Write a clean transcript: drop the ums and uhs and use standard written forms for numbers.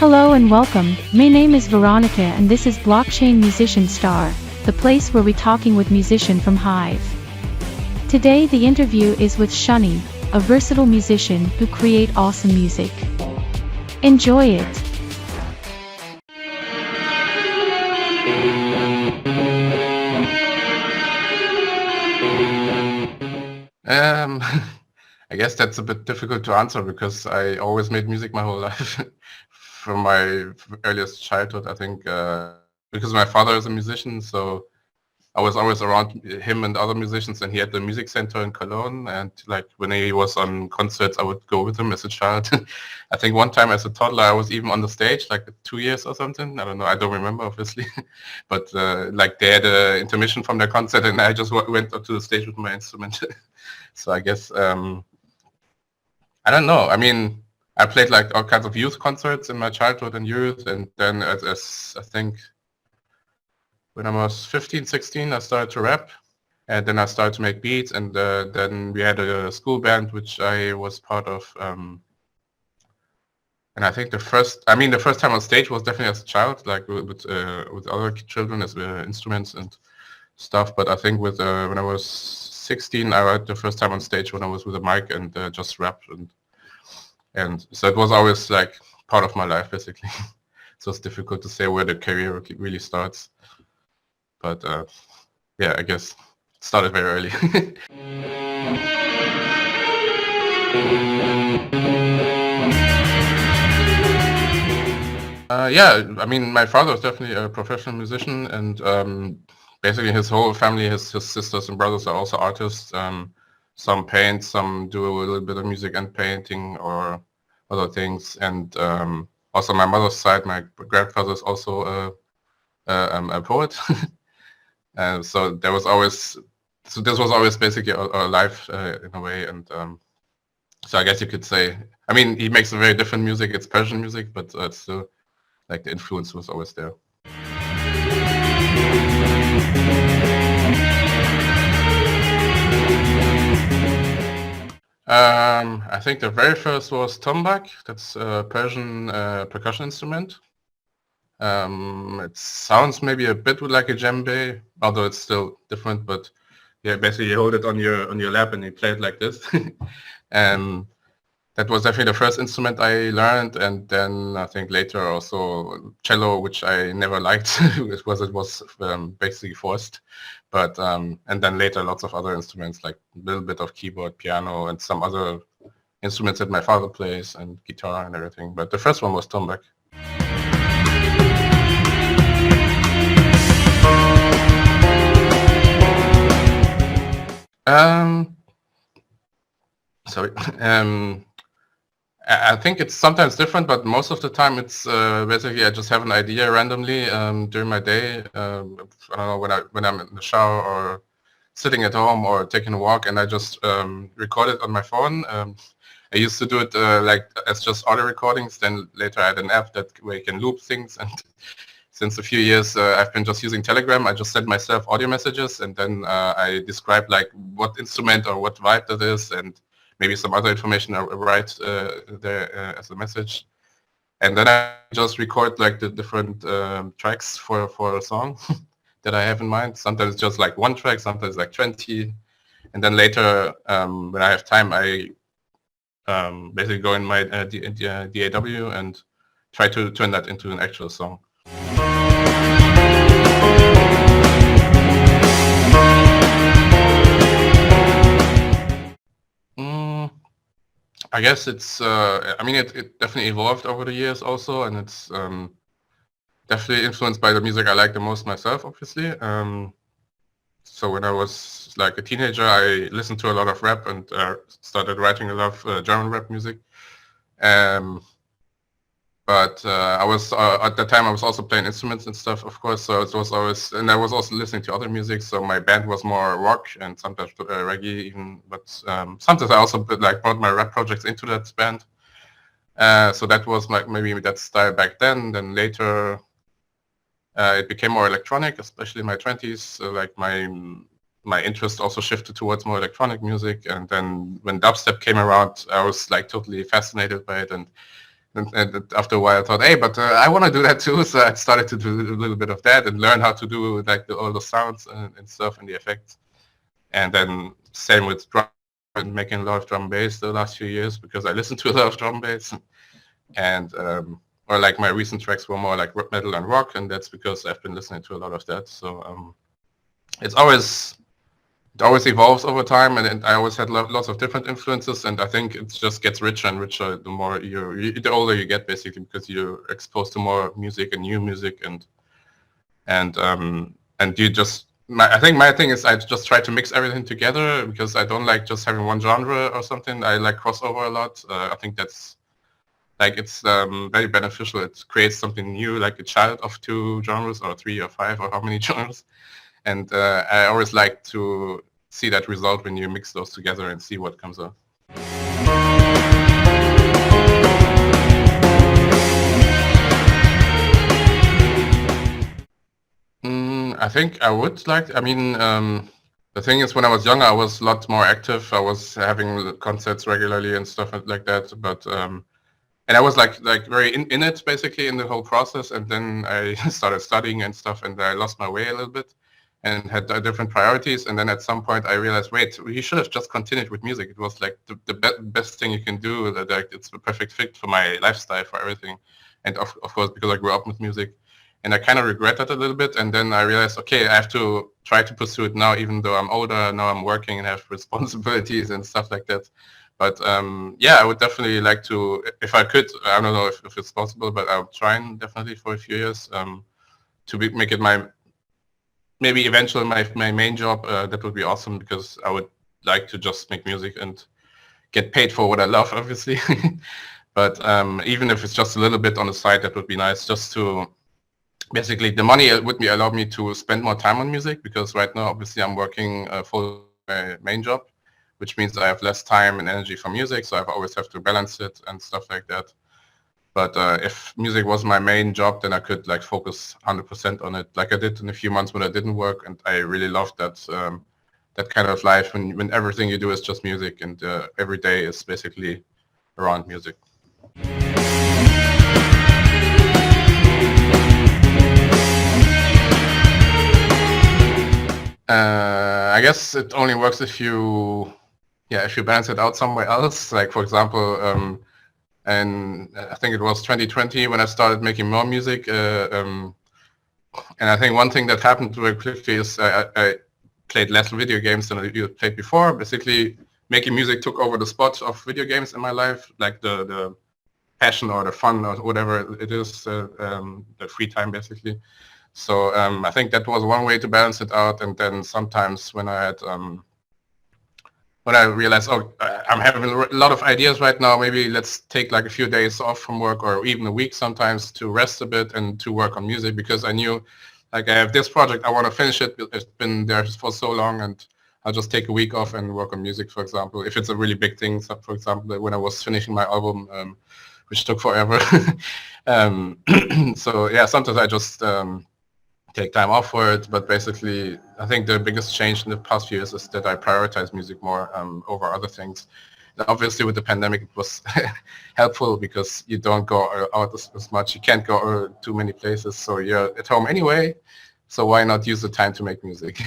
Hello and welcome. My name is Veronica and this is Blockchain Musician Star, the place where we talking with musician from Hive. Today the interview is with Shani, a versatile musician who create awesome music. Enjoy it. Um, I guess that's a bit difficult to answer because I always made music my whole life. From my earliest childhood, I think, because my father is a musician, so I was always around him and other musicians, and he had the music center in Cologne, and like when he was on concerts, I would go with him as a child. I think one time as a toddler, I was even on the stage, like 2 years or something. I don't know, I don't remember, obviously. But like they had an intermission from their concert, and I just went up to the stage with my instrument. So I guess, I don't know. I mean, I played like all kinds of youth concerts in my childhood and youth, and then as I think when I was 15, 16, I started to rap, and then I started to make beats, and then we had a school band which I was part of. And I think the first time on stage was definitely as a child, like with other children as instruments and stuff. But I think with when I was 16, I had the first time on stage when I was with a mic and just rapped, and so it was always like part of my life basically. So it's difficult to say where the career really starts, but yeah, I guess it started very early. Yeah, I mean, my father was definitely a professional musician, and basically his whole family, his sisters and brothers are also artists. Some paint, some do a little bit of music and painting or other things. And also my mother's side, my grandfather is also a poet. And so there was always, so this was always basically our life in a way. And so I guess you could say, I mean, he makes a very different music. It's Persian music, but it's still like the influence was always there. I think the very first was tombak. That's a Persian percussion instrument. It sounds maybe a bit like a djembe, although it's still different. But yeah, basically you hold it on your lap and you play it like this. And that was definitely the first instrument I learned, and then I think later also cello, which I never liked because it was basically forced. But and then later lots of other instruments like a little bit of keyboard, piano, and some other instruments that my father plays, and guitar and everything. But the first one was tombak. Sorry. I think it's sometimes different, but most of the time it's basically I just have an idea randomly during my day. I don't know, when I'm in the shower or sitting at home or taking a walk, and I just record it on my phone. I used to do it like as just audio recordings. Then later I had an app that where you can loop things, and since a few years I've been just using Telegram. I just send myself audio messages, and then I describe like what instrument or what vibe that is, and maybe some other information I write there as a message. And then I just record like the different tracks for a song that I have in mind. Sometimes just like one track, sometimes like 20. And then later, when I have time, I basically go in my DAW and try to turn that into an actual song. I guess it's, I mean, it definitely evolved over the years also, and it's definitely influenced by the music I like the most myself, obviously. So when I was like a teenager, I listened to a lot of rap and started writing a lot of German rap music. But I was at that time I was also playing instruments and stuff, of course. So it was always, and I was also listening to other music. So my band was more rock and sometimes reggae even. But sometimes I also like brought my rap projects into that band. So that was like maybe that style back then. Then later it became more electronic, especially in my 20s. So like my interest also shifted towards more electronic music. And then when dubstep came around, I was like totally fascinated by it, and And after a while, I thought, hey, but I want to do that too. So I started to do a little bit of that and learn how to do like all the sounds and stuff and the effects. And then same with drum and making a lot of drum bass the last few years because I listened to a lot of drum bass. And or like my recent tracks were more like metal and rock, and that's because I've been listening to a lot of that. So it's always it always evolves over time, and I always had lots of different influences, and I think it just gets richer and richer the more the older you get, basically, because you're exposed to more music and new music, and you just. I think my thing is I just try to mix everything together because I don't like just having one genre or something. I like crossover a lot. I think that's like it's very beneficial. It creates something new, like a child of two genres or three or five or how many genres. And I always like to see that result when you mix those together and see what comes out. I think I would like, I mean, the thing is when I was younger, I was a lot more active. I was having concerts regularly and stuff like that. But, and I was like very in it, basically, in the whole process. And then I started studying and stuff, and I lost my way a little bit and had different priorities. And then at some point I realized, wait, you should have just continued with music. It was like the best thing you can do. That like, it's the perfect fit for my lifestyle, for everything. And of course, because I grew up with music. And I kind of regret that a little bit. And then I realized, okay, I have to try to pursue it now, even though I'm older. Now I'm working and have responsibilities and stuff like that. But yeah, I would definitely like to, if I could, I don't know if it's possible, but I'll try and definitely for a few years to make it my, maybe eventually my main job. That would be awesome because I would like to just make music and get paid for what I love, obviously. But even if it's just a little bit on the side, that would be nice just to, basically the money would allow me to spend more time on music because right now, obviously I'm working full my main job, which means I have less time and energy for music. So I always have to balance it and stuff like that. But if music was my main job, then I could like focus 100% on it, like I did in a few months when I didn't work, and I really loved that that kind of life when everything you do is just music, and every day is basically around music. I guess it only works if you balance it out somewhere else. Like for example. And I think it was 2020 when I started making more music. And I think one thing that happened very quickly is I played less video games than I played before. Basically, making music took over the spot of video games in my life, like the passion or the fun or whatever it is, the free time basically. So I think that was one way to balance it out. And then sometimes when I had when I realized, oh, I'm having a lot of ideas right now, maybe let's take like a few days off from work or even a week sometimes to rest a bit and to work on music because I knew like I have this project, I want to finish it. It's been there for so long and I'll just take a week off and work on music, for example, if it's a really big thing. So, for example, when I was finishing my album, which took forever. So yeah, sometimes I just take time off for it, but basically I think the biggest change in the past few years is that I prioritize music more over other things. And obviously with the pandemic it was helpful because you don't go out as much, you can't go too many places, so you're at home anyway, so why not use the time to make music?